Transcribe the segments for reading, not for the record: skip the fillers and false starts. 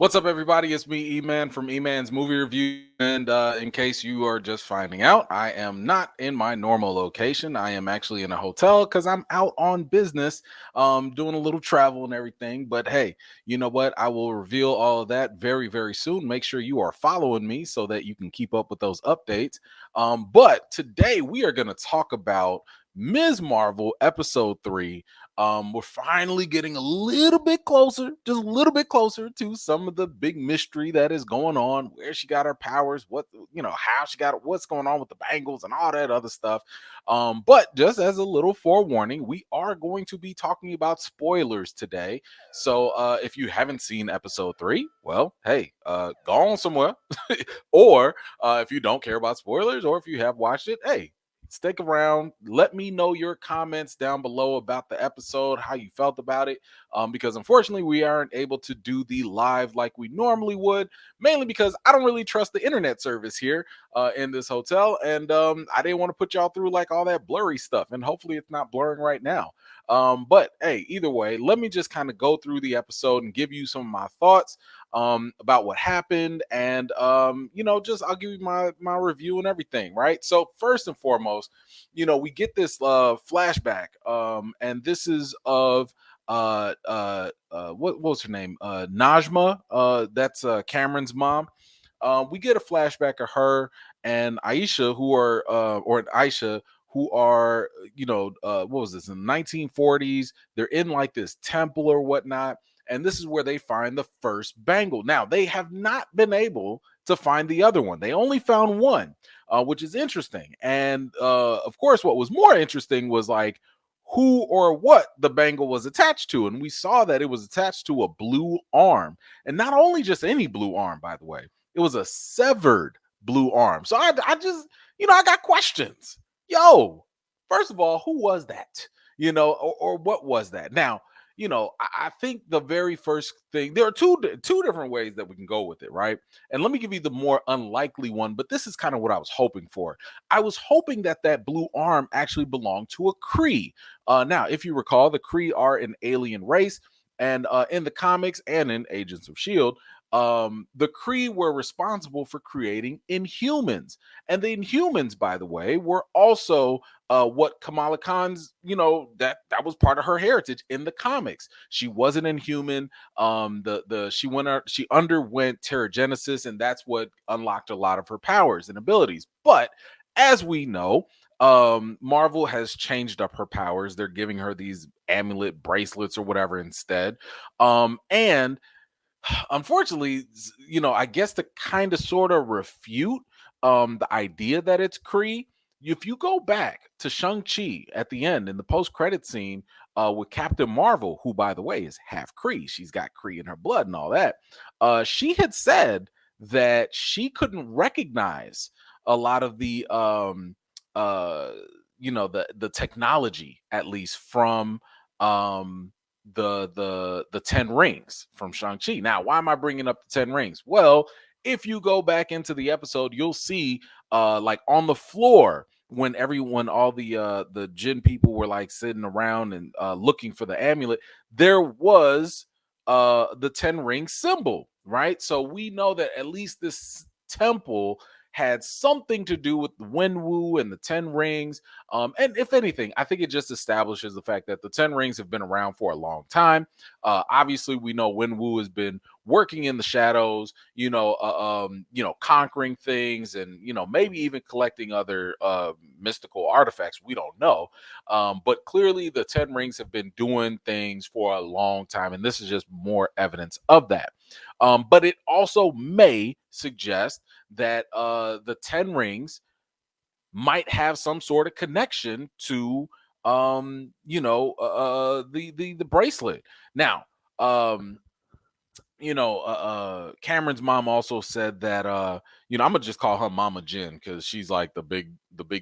What's up, everybody? It's me, E-Man from E-Man's Movie Review. And in case you are just finding out, I am not in my normal location. I am actually in a hotel because I'm out on business, doing a little travel and everything. But hey, you know what? I will reveal all of that very, very soon. Make sure you are following me so that you can keep up with those updates. But today we are going to talk about Ms. Marvel Episode 3. We're finally getting a little bit closer, just a little bit closer to some of the big mystery that is going on, where she got her powers, how she got it, what's going on with the bangles and all that other stuff. But just as a little forewarning, we are going to be talking about spoilers today. So if you haven't seen episode 3, well, hey, go on somewhere. Or if you don't care about spoilers, or if you have watched it, hey, stick around. Let me know your comments down below about the episode, how you felt about it. Because unfortunately, we aren't able to do the live like we normally would, mainly because I don't really trust the internet service here in this hotel. And I didn't want to put y'all through like all that blurry stuff. And hopefully, it's not blurring right now. But hey, either way, let me just kind of go through the episode and give you some of my thoughts about what happened, and just I'll give you my review and everything, right? So first and foremost, we get this flashback, and this is of what was her name, Najma, that's Cameron's mom. We get a flashback of her and Aisha, who are, what was this, in the 1940s? They're in like this temple or whatnot, and this is where they find the first bangle. Now, they have not been able to find the other one. They only found one, which is interesting. And of course, what was more interesting was like who or what the bangle was attached to. And we saw that it was attached to a blue arm. And not only just any blue arm, by the way, it was a severed blue arm. So I just, I got questions. Yo, first of all, who was that? Or what was that? Now, I think the very first thing, there are two different ways that we can go with it, right? And let me give you the more unlikely one, but this is kind of what I was hoping for. I was hoping that blue arm actually belonged to a Kree. Now, if you recall, the Kree are an alien race, and in the comics and in Agents of S.H.I.E.L.D., the Kree were responsible for creating Inhumans. And the Inhumans, by the way, were also what Kamala Khan's, that was part of her heritage in the comics. She was an Inhuman. She underwent Terrigenesis, and that's what unlocked a lot of her powers and abilities. But as we know, Marvel has changed up her powers. They're giving her these amulet bracelets or whatever instead. And unfortunately, I guess to kind of sort of refute the idea that it's Kree, if you go back to Shang-Chi at the end in the post-credit scene with Captain Marvel, who, by the way, is half Kree, she's got Kree in her blood and all that, she had said that she couldn't recognize a lot of the the technology, at least from the 10 rings from Shang-Chi. Now, why am I bringing up the 10 rings? Well, if you go back into the episode, you'll see like on the floor when all the Jinn people were like sitting around and looking for the amulet, there was the 10 ring symbol, right? So we know that at least this temple had something to do with the Wenwu and the 10 rings. And if anything, I think it just establishes the fact that the 10 rings have been around for a long time. Obviously, we know Wenwu has been working in the shadows, conquering things and, maybe even collecting other mystical artifacts. We don't know. But clearly the 10 rings have been doing things for a long time. And this is just more evidence of that. But it also may suggest that the 10 rings might have some sort of connection to the bracelet. Now, Cameron's mom also said that I'm gonna just call her Mama Jen because she's like the big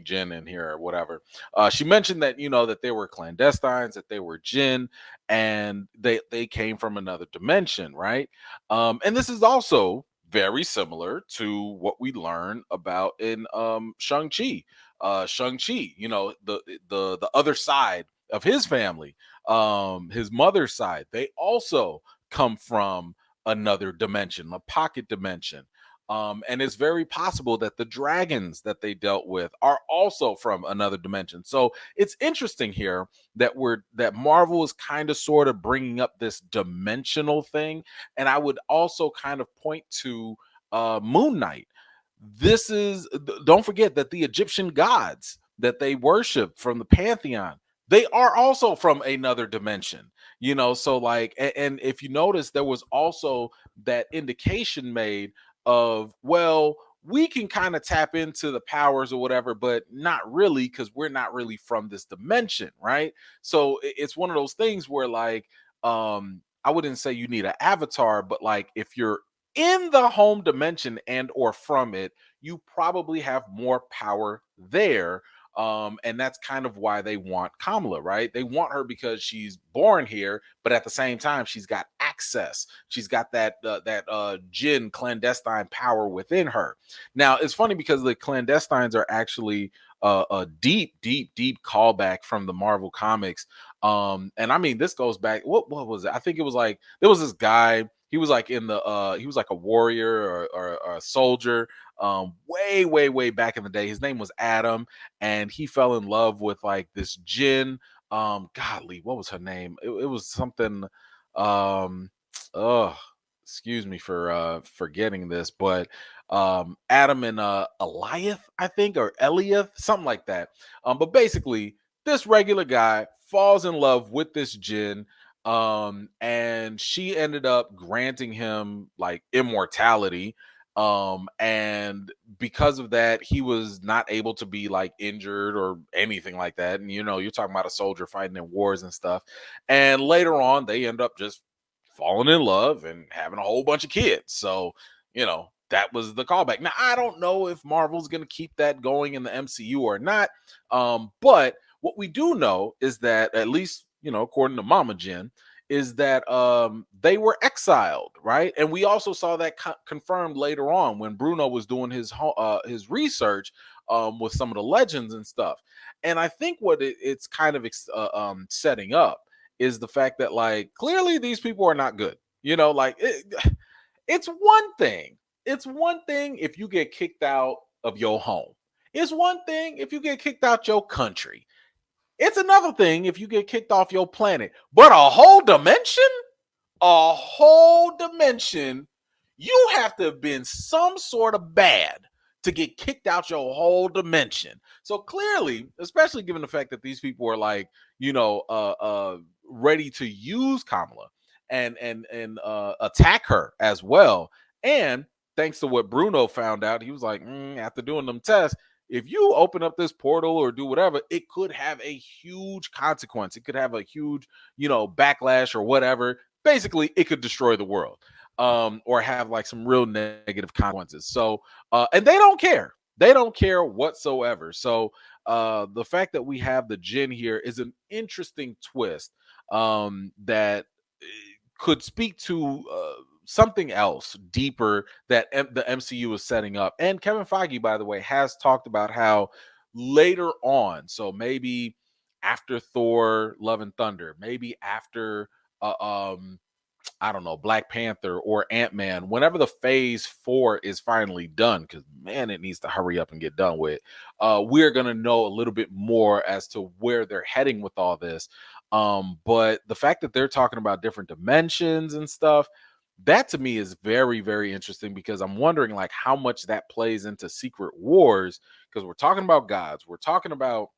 Jen in here or whatever. She mentioned that that they were clandestines, that they were Jinn, and they came from another dimension, right? And this is also very similar to what we learn about in Shang-Chi. Shang-Chi, the other side of his family, his mother's side, they also come from another dimension, a pocket dimension. And it's very possible that the dragons that they dealt with are also from another dimension. So it's interesting here that Marvel is kind of sort of bringing up this dimensional thing, and I would also kind of point to Moon Knight. Don't forget that the Egyptian gods that they worship from the pantheon, they are also from another dimension. So like, and if you notice, there was also that indication made of, well, we can kind of tap into the powers or whatever, but not really, because we're not really from this dimension, right? So it's one of those things where, like, I wouldn't say you need an avatar, but like if you're in the home dimension and or from it, you probably have more power there. And that's kind of why they want Kamala, right? They want her because she's born here, but at the same time, she's got access. She's got that jinn clandestine power within her. Now, it's funny because the clandestines are actually a deep, deep, deep callback from the Marvel comics. And I mean, this goes back. What was it? I think it was like there was this guy. He was like he was like a warrior or a soldier way, way, way back in the day. His name was Adam, and he fell in love with like this jinn. Godly, what was her name? It was something. Um, oh, excuse me for forgetting this, but Adam and Eliath, I think, or Eliath, something like that. But basically, this regular guy falls in love with this jinn, and she ended up granting him like immortality, and because of that, he was not able to be like injured or anything like that. And you're talking about a soldier fighting in wars and stuff, and later on they end up just falling in love and having a whole bunch of kids. So that was the callback. Now, I don't know if Marvel's going to keep that going in the MCU or not, but what we do know is that, at least according to Mama Jen, is that they were exiled, right? And we also saw that confirmed later on when Bruno was doing his research with some of the legends and stuff. And I think what it's kind of setting up is the fact that, like, clearly these people are not good. Like it's one thing. It's one thing if you get kicked out of your home. It's one thing if you get kicked out your country. It's another thing if you get kicked off your planet. But a whole dimension, you have to have been some sort of bad to get kicked out your whole dimension. So clearly, especially given the fact that these people are like, ready to use Kamala and attack her as well. And thanks to what Bruno found out, he was like, after doing them tests, if you open up this portal or do whatever, it could have a huge consequence. It could have a huge, backlash or whatever. Basically, it could destroy the world, or have like some real negative consequences. So, and they don't care. They don't care whatsoever. So, the fact that we have the Jinn here is an interesting twist that could speak to something else deeper that the MCU is setting up. And Kevin Feige, by the way, has talked about how later on, so maybe after Thor: Love and Thunder, maybe after I don't know, Black Panther or Ant-Man, whenever the phase 4 is finally done, because man, it needs to hurry up and get done with, we're gonna know a little bit more as to where they're heading with all this. But the fact that they're talking about different dimensions and stuff, that to me is very, very interesting, because I'm wondering like how much that plays into Secret Wars, because we're talking about gods, we're talking about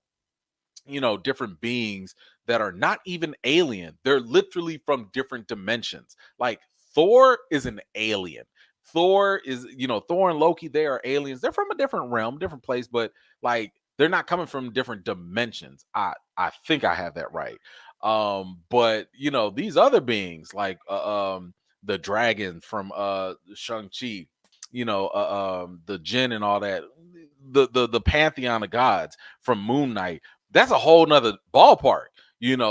different beings that are not even alien. They're literally from different dimensions. Like Thor is an alien. Thor is, Thor and Loki, they are aliens. They're from a different realm, different place, but like they're not coming from different dimensions. I think I have that right. But these other beings like the dragon from Shang-Chi, the Jinn and all that, the pantheon of gods from Moon Knight, that's a whole nother ballpark.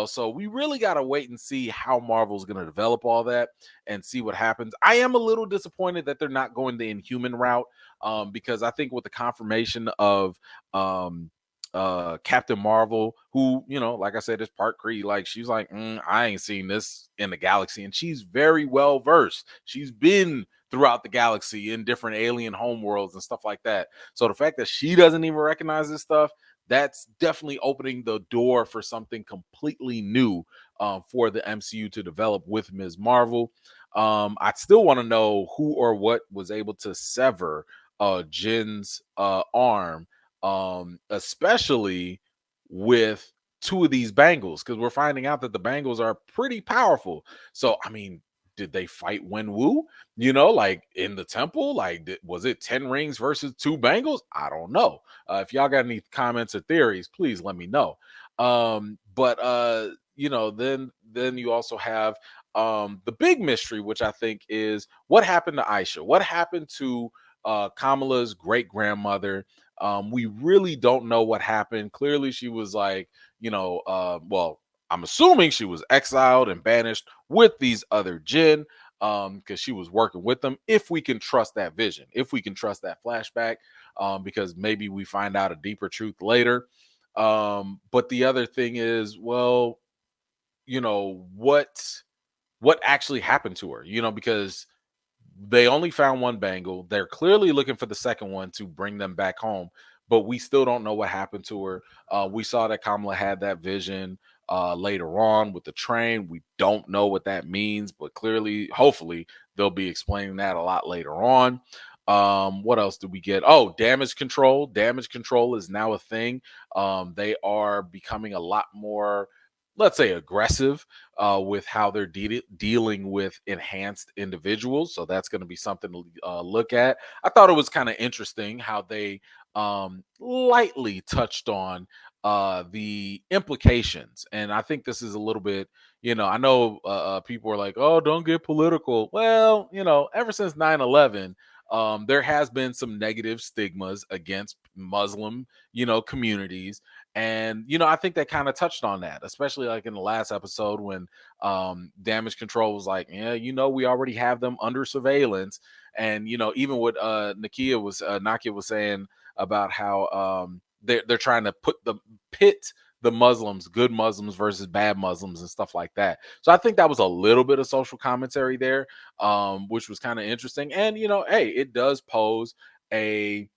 So we really got to wait and see how Marvel's going to develop all that and see what happens. I am a little disappointed that they're not going the Inhuman route, because I think with the confirmation of Captain Marvel, who, like I said, is part Kree. Like, she's like, I ain't seen this in the galaxy, and she's very well versed. She's been throughout the galaxy in different alien homeworlds and stuff like that. So the fact that she doesn't even recognize this stuff, that's definitely opening the door for something completely new for the MCU to develop with Ms. Marvel. I still want to know who or what was able to sever Jin's arm, especially with two of these bangles, because we're finding out that the bangles are pretty powerful. So, I mean, did they fight Wenwu? Like in the temple? Like, was it 10 rings versus two bangles? I don't know. If y'all got any comments or theories, please let me know. But then you also have the big mystery, which I think is what happened to Aisha? What happened to Kamala's great grandmother? We really don't know what happened. Clearly, she was like, well, I'm assuming she was exiled and banished with these other Jinn, because she was working with them. If we can trust that vision, if we can trust that flashback, because maybe we find out a deeper truth later. But the other thing is, well, what actually happened to her? Because they only found one bangle. They're clearly looking for the second one to bring them back home, but we still don't know what happened to her. We saw that Kamala had that vision later on with the train. We don't know what that means, but clearly, hopefully, they'll be explaining that a lot later on. What else did we get? Oh, damage control. Damage control is now a thing. They are becoming a lot more, let's say, aggressive with how they're dealing with enhanced individuals. So that's going to be something to look at. I thought it was kind of interesting how they lightly touched on the implications. And I think this is a little bit, I know people are like, oh, don't get political. Well, ever since 9/11, there has been some negative stigmas against Muslim, communities. And, I think they kind of touched on that, especially like in the last episode when damage control was like, yeah, we already have them under surveillance. And, even what Nakia was saying about how they're trying to pit the Muslims, good Muslims versus bad Muslims and stuff like that. So I think that was a little bit of social commentary there, which was kind of interesting. And, hey, it does pose a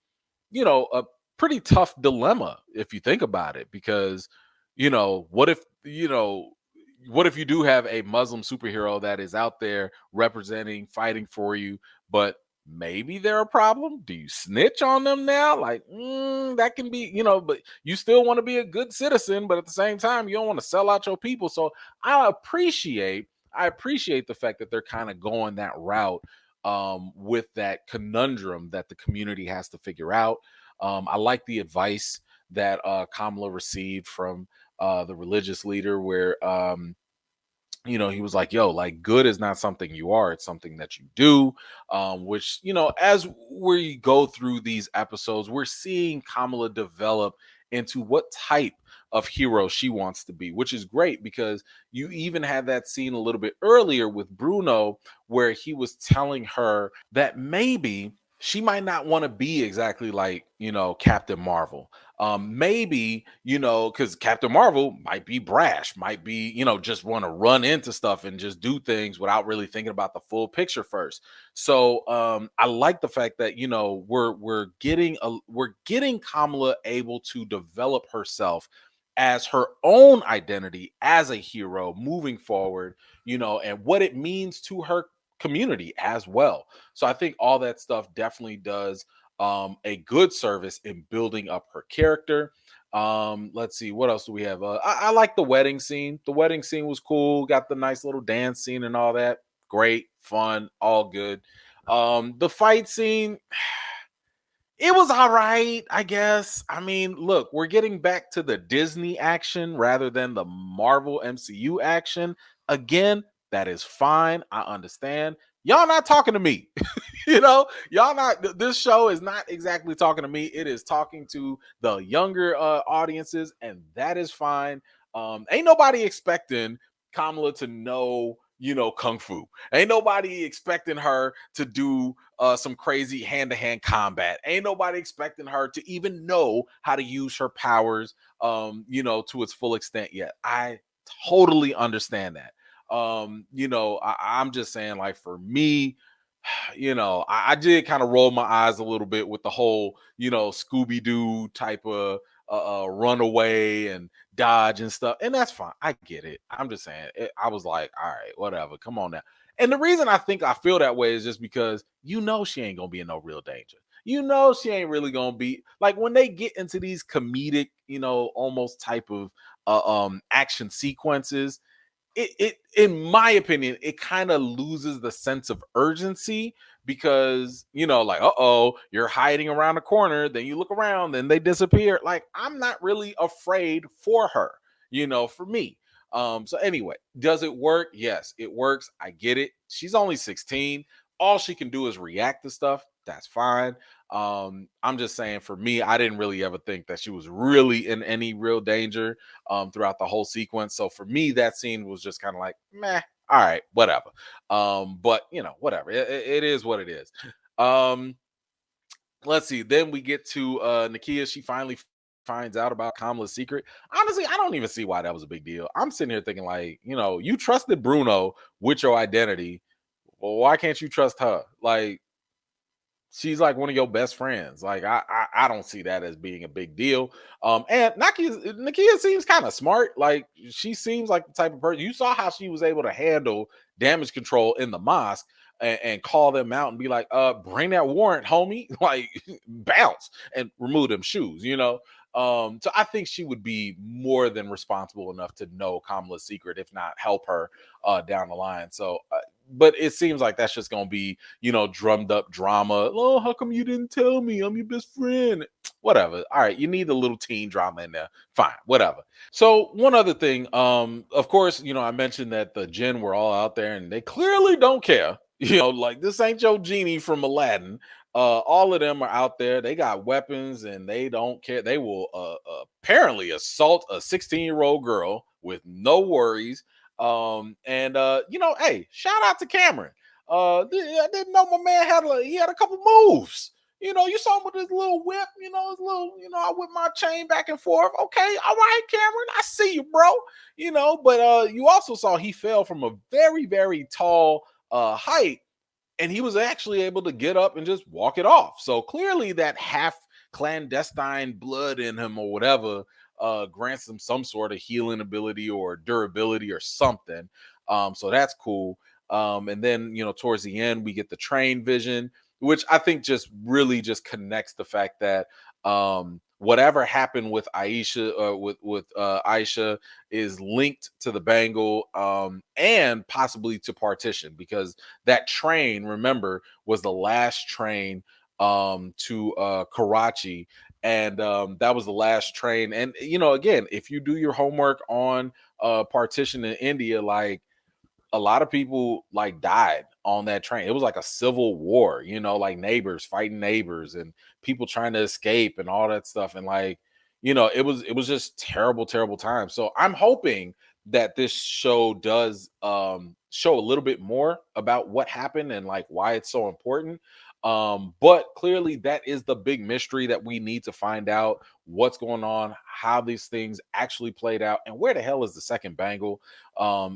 pretty tough dilemma if you think about it, because what if you do have a Muslim superhero that is out there representing, fighting for you, but maybe they're a problem? Do you snitch on them now? Like, that can be, but you still want to be a good citizen, but at the same time, you don't want to sell out your people. So I appreciate the fact that they're kind of going that route, with that conundrum that the community has to figure out. I like the advice that Kamala received from the religious leader, where he was like, yo, like, good is not something you are, it's something that you do. Which, as we go through these episodes, we're seeing Kamala develop into what type of hero she wants to be, which is great, because you even had that scene a little bit earlier with Bruno where he was telling her that maybe she might not want to be exactly like, Captain Marvel. Maybe, because Captain Marvel might be brash, might be, just want to run into stuff and just do things without really thinking about the full picture first. So I like the fact that, we're getting Kamala able to develop herself as her own identity as a hero moving forward, and what it means to her community as well. So I think all that stuff definitely does a good service in building up her character. Let's see, what else do we have? I like the wedding scene. The wedding scene was cool. Got the nice little dance scene and all that. Great, fun, all good. The fight scene, it was all right, I guess. I mean, look, we're getting back to the Disney action rather than the Marvel MCU action. Again, that is fine. I understand. Y'all not talking to me. Y'all not, this show is not exactly talking to me. It is talking to the younger audiences, and that is fine. Ain't nobody expecting Kamala to know, kung fu. Ain't nobody expecting her to do some crazy hand-to-hand combat. Ain't nobody expecting her to even know how to use her powers to its full extent yet. I totally understand that. I'm just saying, like, for me, I did kind of roll my eyes a little bit with the whole, Scooby-Doo type of runaway and dodge and stuff. And that's fine. I get it. I'm just saying, I was like, all right, whatever. Come on now. And the reason I think I feel that way is just because she ain't gonna be in no real danger. She ain't really gonna be like, when they get into these comedic, almost type of action sequences, it in my opinion, it kind of loses the sense of urgency, because like, you're hiding around the corner, then you look around, then they disappear. Like, I'm not really afraid for her, for me. So anyway, does it work? Yes, it works. I get it. She's only 16. All she can do is react to stuff. That's fine. I'm just saying, for me, I didn't really ever think that she was really in any real danger throughout the whole sequence. So for me, that scene was just kind of like, meh, all right, whatever. But whatever. It is what it is. Let's see. Then we get to Nakia. She finally finds out about Kamala's secret. Honestly, I don't even see why that was a big deal. I'm sitting here thinking, like, you trusted Bruno with your identity. Well, why can't you trust her? Like, she's like one of your best friends. Like, I don't see that as being a big deal. And Nakia seems kind of smart. Like, she seems like the type of person. You saw how she was able to handle damage control in the mosque, and call them out and be like, bring that warrant, homie. Like, bounce and remove them shoes. So I think she would be more than responsible enough to know Kamala's secret, if not help her down the line. So but it seems like that's just gonna be, drummed up drama. Oh, how come you didn't tell me? I'm your best friend. Whatever. All right, you need a little teen drama in there. Fine, whatever. So one other thing, of course, I mentioned that the jinn were all out there and they clearly don't care. Like, this ain't your genie from Aladdin. All of them are out there. They got weapons and they don't care. They will apparently assault a 16-year-old girl with no worries. Hey, shout out to Cameron. I didn't know my man had a couple moves. You saw him with his little whip, his little, I whip my chain back and forth. Okay, all right, Cameron, I see you, bro. But you also saw he fell from a very, very tall height, and he was actually able to get up and just walk it off. So clearly that half clandestine blood in him or whatever grants him some sort of healing ability or durability or something. So that's cool. And then, towards the end, we get the train vision, which I think just really just connects the fact that whatever happened with Aisha, with Aisha, is linked to the bangle, and possibly to partition, because that train, remember, was the last train to Karachi, and that was the last train. And again, if you do your homework on partition in India, like, a lot of people like died on that train. It was like a civil war, like neighbors fighting neighbors and people trying to escape and all that stuff. And like, it was just terrible, terrible time. So I'm hoping that this show does show a little bit more about what happened and like why it's so important. But clearly that is the big mystery that we need to find out what's going on, how these things actually played out, and where the hell is the second bangle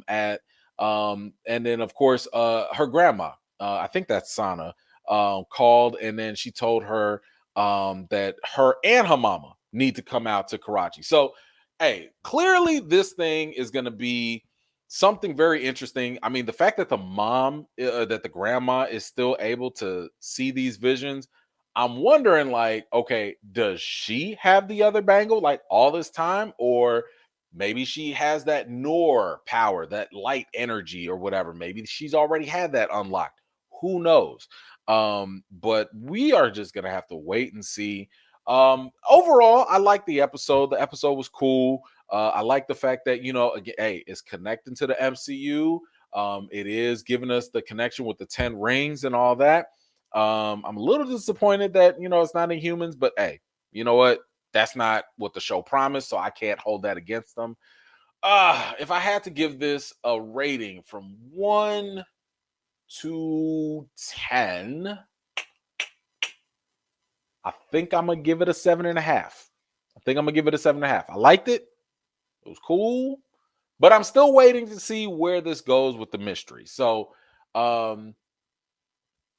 at. And then of course, her grandma, I think that's Sana, called, and then she told her that her and her mama need to come out to Karachi. So, hey, clearly this thing is going to be something very interesting. I mean, the fact that that the grandma is still able to see these visions, I'm wondering, like, okay, does she have the other bangle like all this time, or maybe she has that Noor power, that light energy or whatever. Maybe she's already had that unlocked. Who knows? But we are just gonna have to wait and see. Overall, I like the episode. The episode was cool. I like the fact that, again, hey, it's connecting to the MCU. It is giving us the connection with the 10 rings and all that. I'm a little disappointed that it's not Inhumans, but hey, you know what? That's not what the show promised, so I can't hold that against them. If I had to give this a rating from 1 to 10, I think I'm gonna give it a 7.5. I think I'm gonna give it a 7.5. I liked it. It was cool, but I'm still waiting to see where this goes with the mystery. So, um,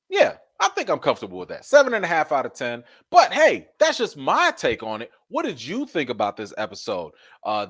yeah, I think I'm comfortable with that. 7.5 out of 10. But hey, that's just my take on it. What did you think about this episode?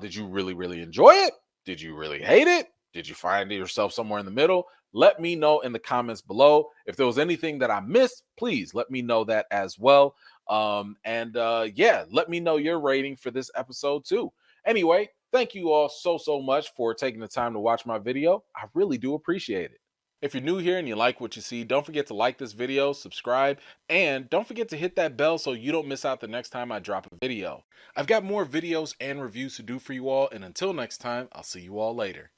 Did you really, really enjoy it? Did you really hate it? Did you find yourself somewhere in the middle? Let me know in the comments below. If there was anything that I missed, please let me know that as well. Yeah, let me know your rating for this episode too. Anyway, thank you all so much for taking the time to watch my video. I really do appreciate it. If you're new here and you like what you see, don't forget to like this video, subscribe, and don't forget to hit that bell so you don't miss out the next time I drop a video. I've got more videos and reviews to do for you all, and until next time, I'll see you all later.